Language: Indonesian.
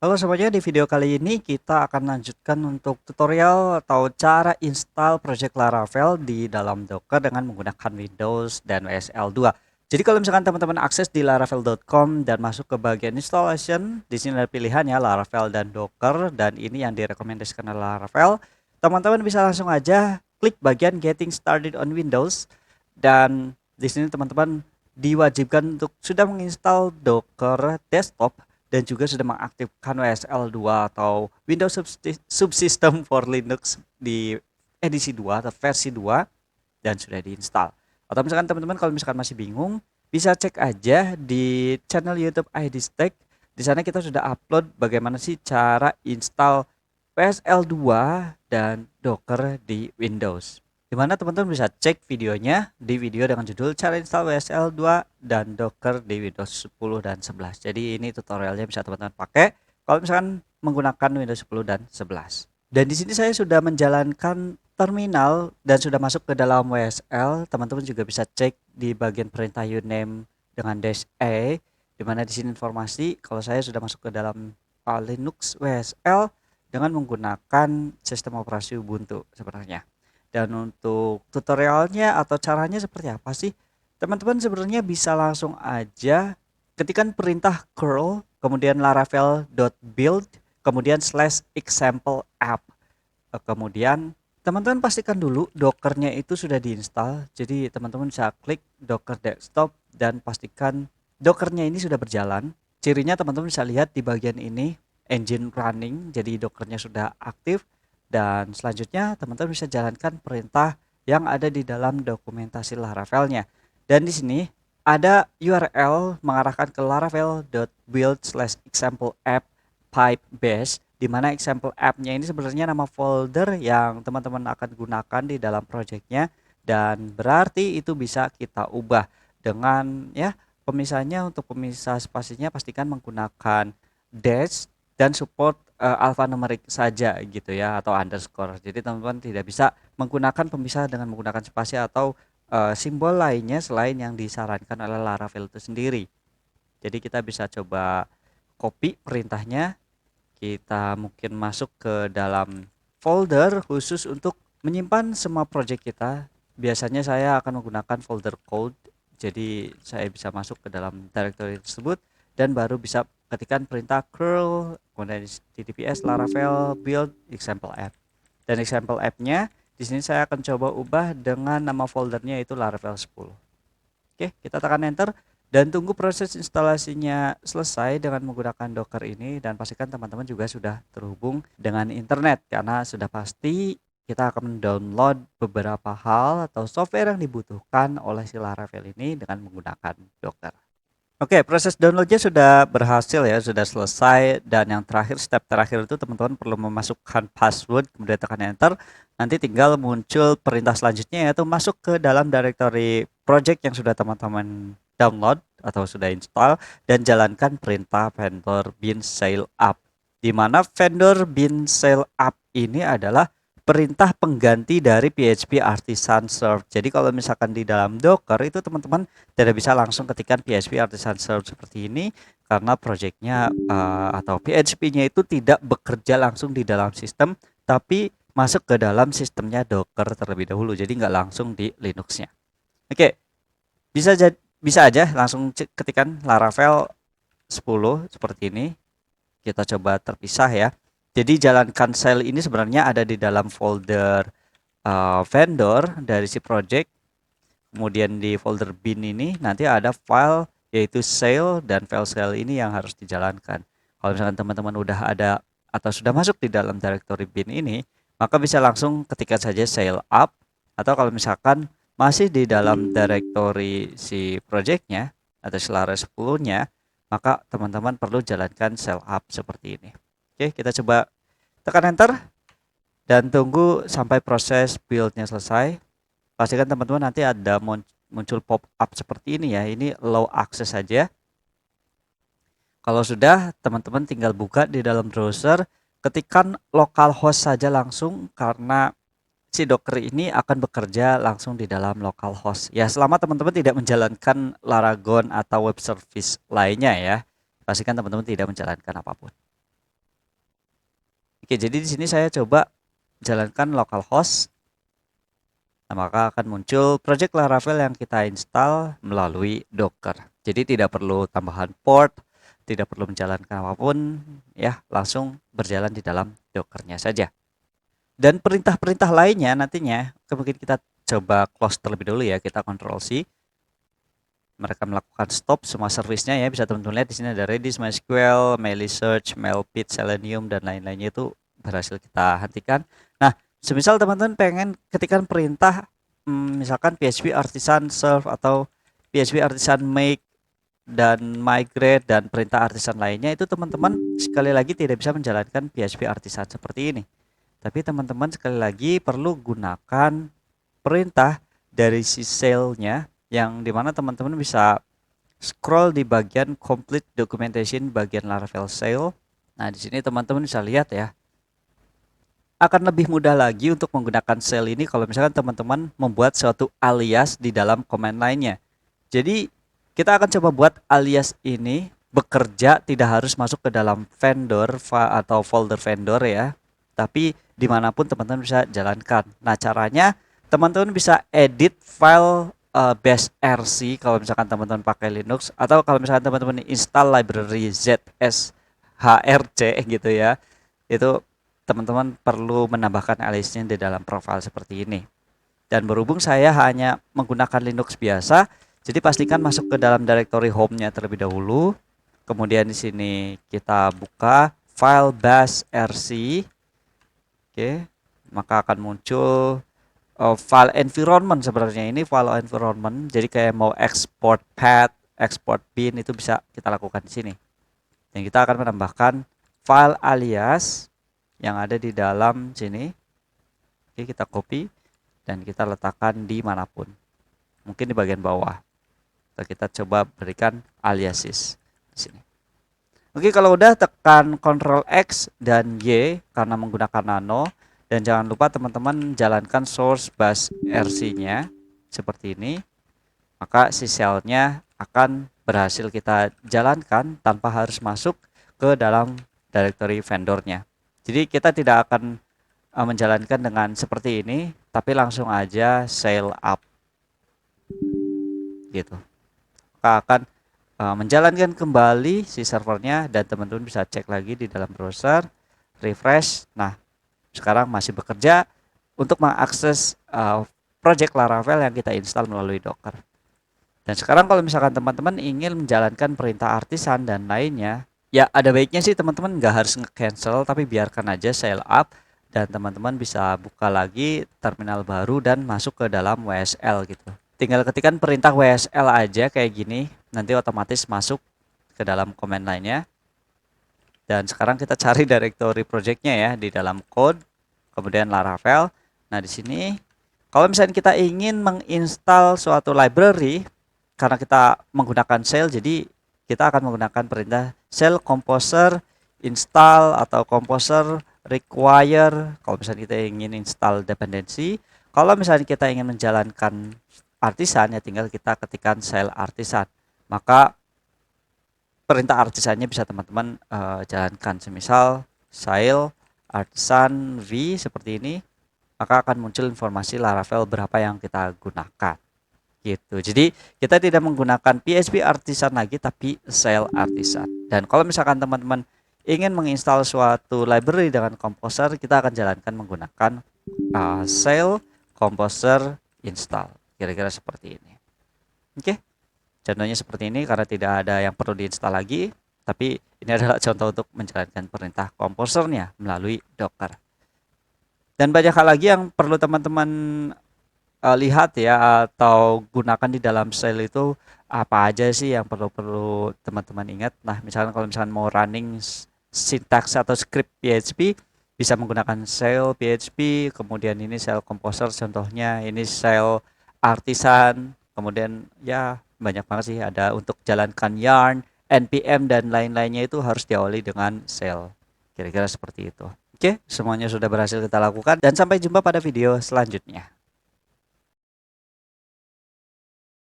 Halo semuanya, di video kali ini kita akan lanjutkan untuk tutorial atau cara install project Laravel di dalam Docker dengan menggunakan Windows dan WSL 2. Jadi kalau misalkan teman-teman akses di laravel.com dan masuk ke bagian installation, di sini ada pilihannya Laravel dan Docker, dan ini yang direkomendasikan oleh Laravel. Teman-teman bisa langsung aja klik bagian Getting Started on Windows, dan di sini teman-teman diwajibkan untuk sudah menginstal Docker Desktop dan juga sudah mengaktifkan WSL 2 atau Windows Subsystem for Linux di edisi 2 atau versi 2 dan sudah diinstal. Atau misalkan teman-teman kalau misalkan masih bingung, bisa cek aja di channel YouTube ID Stack. Di sana kita sudah upload bagaimana sih cara install WSL 2 dan Docker di Windows. Di mana teman-teman bisa cek videonya di video dengan judul cara install WSL 2 dan Docker di Windows 10 dan 11. Jadi ini tutorialnya bisa teman-teman pakai kalau misalkan menggunakan Windows 10 dan 11. Dan di sini saya sudah menjalankan terminal dan sudah masuk ke dalam WSL. Teman-teman juga bisa cek di bagian perintah uname dengan dash "e", di mana di sini informasi kalau saya sudah masuk ke dalam Linux WSL dengan menggunakan sistem operasi Ubuntu sebenarnya. Dan untuk tutorialnya atau caranya seperti apa sih? Teman-teman sebenarnya bisa langsung aja ketikkan perintah curl, kemudian laravel.build, kemudian /example app. Kemudian teman-teman pastikan dulu Dockernya itu sudah diinstal. Jadi teman-teman bisa klik Docker Desktop dan pastikan Dockernya ini sudah berjalan. Cirinya teman-teman bisa lihat di bagian ini engine running, jadi Dockernya sudah aktif. Dan selanjutnya teman-teman bisa jalankan perintah yang ada di dalam dokumentasi Laravelnya. Dan di sini ada URL mengarahkan ke laravel.build/example app pipe bash, di mana example app-nya ini sebenarnya nama folder yang teman-teman akan gunakan di dalam projectnya, dan berarti itu bisa kita ubah dengan ya pemisahnya. Untuk pemisah spasinya pastikan menggunakan dash dan support alphanumerik saja gitu ya, atau underscore. Jadi teman-teman tidak bisa menggunakan pemisah dengan menggunakan spasi atau simbol lainnya selain yang disarankan oleh Laravel itu sendiri. Jadi kita bisa coba copy perintahnya, kita mungkin masuk ke dalam folder khusus untuk menyimpan semua project kita. Biasanya saya akan menggunakan folder code, jadi saya bisa masuk ke dalam directory tersebut dan baru bisa ketikkan perintah curl kemudian https laravel build example app. Dan example app-nya di sini saya akan coba ubah dengan nama foldernya itu laravel 10. Oke, kita tekan enter dan tunggu proses instalasinya selesai dengan menggunakan Docker ini, dan pastikan teman-teman juga sudah terhubung dengan internet karena sudah pasti kita akan mendownload beberapa hal atau software yang dibutuhkan oleh si Laravel ini dengan menggunakan Docker. Oke, proses downloadnya sudah berhasil ya, sudah selesai. Dan yang terakhir, step terakhir itu teman-teman perlu memasukkan password, kemudian tekan enter. Nanti tinggal muncul perintah selanjutnya, yaitu masuk ke dalam directory project yang sudah teman-teman download atau sudah install dan jalankan perintah vendor bin sail up. Di mana vendor bin sail up ini adalah perintah pengganti dari PHP Artisan Serve. Jadi kalau misalkan di dalam Docker itu teman-teman tidak bisa langsung ketikkan PHP Artisan Serve seperti ini karena projectnya atau PHP-nya itu tidak bekerja langsung di dalam sistem, tapi masuk ke dalam sistemnya Docker terlebih dahulu. Jadi nggak langsung di Linux-nya. Oke, bisa aja langsung ketikkan Laravel 10 seperti ini. Kita coba terpisah ya. Jadi jalankan shell ini sebenarnya ada di dalam folder vendor dari si project. Kemudian di folder bin ini nanti ada file yaitu shell, dan file shell ini yang harus dijalankan. Kalau misalkan teman-teman udah ada atau sudah masuk di dalam directory bin ini, maka bisa langsung ketikkan saja shell up. Atau kalau misalkan masih di dalam directory si projectnya atau Laravel 10-nya, maka teman-teman perlu jalankan shell up seperti ini. Oke, kita coba tekan enter dan tunggu sampai proses build-nya selesai. Pastikan teman-teman nanti ada muncul pop up seperti ini ya. Ini low access saja. Kalau sudah, teman-teman tinggal buka di dalam browser, ketikkan localhost saja langsung karena si Docker ini akan bekerja langsung di dalam localhost. Ya, selama teman-teman tidak menjalankan Laragon atau web service lainnya ya. Pastikan teman-teman tidak menjalankan apapun. Oke, jadi di sini saya coba jalankan localhost. Nah, maka akan muncul project Laravel yang kita install melalui Docker. Jadi tidak perlu tambahan port, tidak perlu menjalankan apapun, ya langsung berjalan di dalam Dockernya saja. Dan perintah-perintah lainnya nantinya mungkin kita coba close terlebih dulu ya, kita Ctrl C. Mereka melakukan stop semua servisnya ya, bisa teman-teman lihat di sini ada Redis, MySQL, Meilisearch, Mailpit, Selenium dan lain-lainnya itu berhasil kita hentikan. Nah, semisal teman-teman pengen ketikkan perintah misalkan PHP artisan serve atau PHP artisan make dan migrate dan perintah artisan lainnya, itu teman-teman sekali lagi tidak bisa menjalankan PHP artisan seperti ini. Tapi teman-teman sekali lagi perlu gunakan perintah dari si shell-nya, yang dimana teman-teman bisa scroll di bagian complete documentation bagian Laravel shell. Nah, di sini teman-teman bisa lihat ya. Akan lebih mudah lagi untuk menggunakan shell ini kalau misalkan teman-teman membuat suatu alias di dalam command line-nya. Jadi kita akan coba buat alias ini bekerja tidak harus masuk ke dalam vendor atau folder vendor ya, tapi dimanapun teman-teman bisa jalankan. Nah, caranya teman-teman bisa edit file bash rc kalau misalkan teman-teman pakai Linux, atau kalau misalkan teman-teman install library zshrc gitu ya, itu teman-teman perlu menambahkan aliasnya di dalam profile seperti ini. Dan berhubung saya hanya menggunakan Linux biasa, jadi pastikan masuk ke dalam directory home-nya terlebih dahulu. Kemudian di sini kita buka file bash rc. Oke, maka akan muncul file environment. Sebenarnya ini file environment. Jadi kayak mau export path, export bin itu bisa kita lakukan di sini. Dan kita akan menambahkan file alias yang ada di dalam sini. Oke, kita copy dan kita letakkan di manapun. Mungkin di bagian bawah. Kita coba berikan aliases di sini. Oke, kalau udah tekan Ctrl X dan Y karena menggunakan nano. Dan jangan lupa teman-teman jalankan source bash rc-nya seperti ini. Maka si shell-nya akan berhasil kita jalankan tanpa harus masuk ke dalam directory vendornya. Jadi kita tidak akan menjalankan dengan seperti ini, tapi langsung aja sail up gitu. Maka akan menjalankan kembali si servernya, dan teman-teman bisa cek lagi di dalam browser, refresh. Nah, sekarang masih bekerja untuk mengakses project Laravel yang kita install melalui Docker. Dan sekarang kalau misalkan teman-teman ingin menjalankan perintah artisan dan lainnya, ya ada baiknya sih teman-teman nggak harus nge-cancel, tapi biarkan aja sail up dan teman-teman bisa buka lagi terminal baru dan masuk ke dalam WSL gitu. Tinggal ketikkan perintah WSL aja kayak gini, nanti otomatis masuk ke dalam command line-nya. Dan sekarang kita cari directory projectnya ya di dalam code, kemudian Laravel. Nah, di sini kalau misalnya kita ingin menginstal suatu library, karena kita menggunakan shell, jadi kita akan menggunakan perintah shell composer install atau composer require kalau misalnya kita ingin install dependency. Kalau misalnya kita ingin menjalankan artisan, ya tinggal kita ketikkan shell artisan. Maka perintah artisannya bisa teman-teman jalankan, semisal shell artisan v seperti ini, maka akan muncul informasi Laravel berapa yang kita gunakan gitu. Jadi kita tidak menggunakan PHP artisan lagi, tapi shell artisan. Dan kalau misalkan teman-teman ingin menginstal suatu library dengan composer, kita akan jalankan menggunakan shell composer install, kira-kira seperti ini. Oke. Contohnya seperti ini karena tidak ada yang perlu diinstal lagi, tapi ini adalah contoh untuk menjalankan perintah composernya melalui Docker. Dan banyak hal lagi yang perlu teman-teman lihat ya atau gunakan di dalam shell itu, apa aja sih yang perlu teman-teman ingat. Nah, misalkan kalau misalkan mau running syntax atau script PHP, bisa menggunakan shell PHP, kemudian ini shell composer contohnya, ini shell artisan, kemudian ya banyak banget sih, ada untuk jalankan yarn, npm dan lain-lainnya itu harus diawali dengan shell. Kira-kira seperti itu. Oke, semuanya sudah berhasil kita lakukan dan sampai jumpa pada video selanjutnya.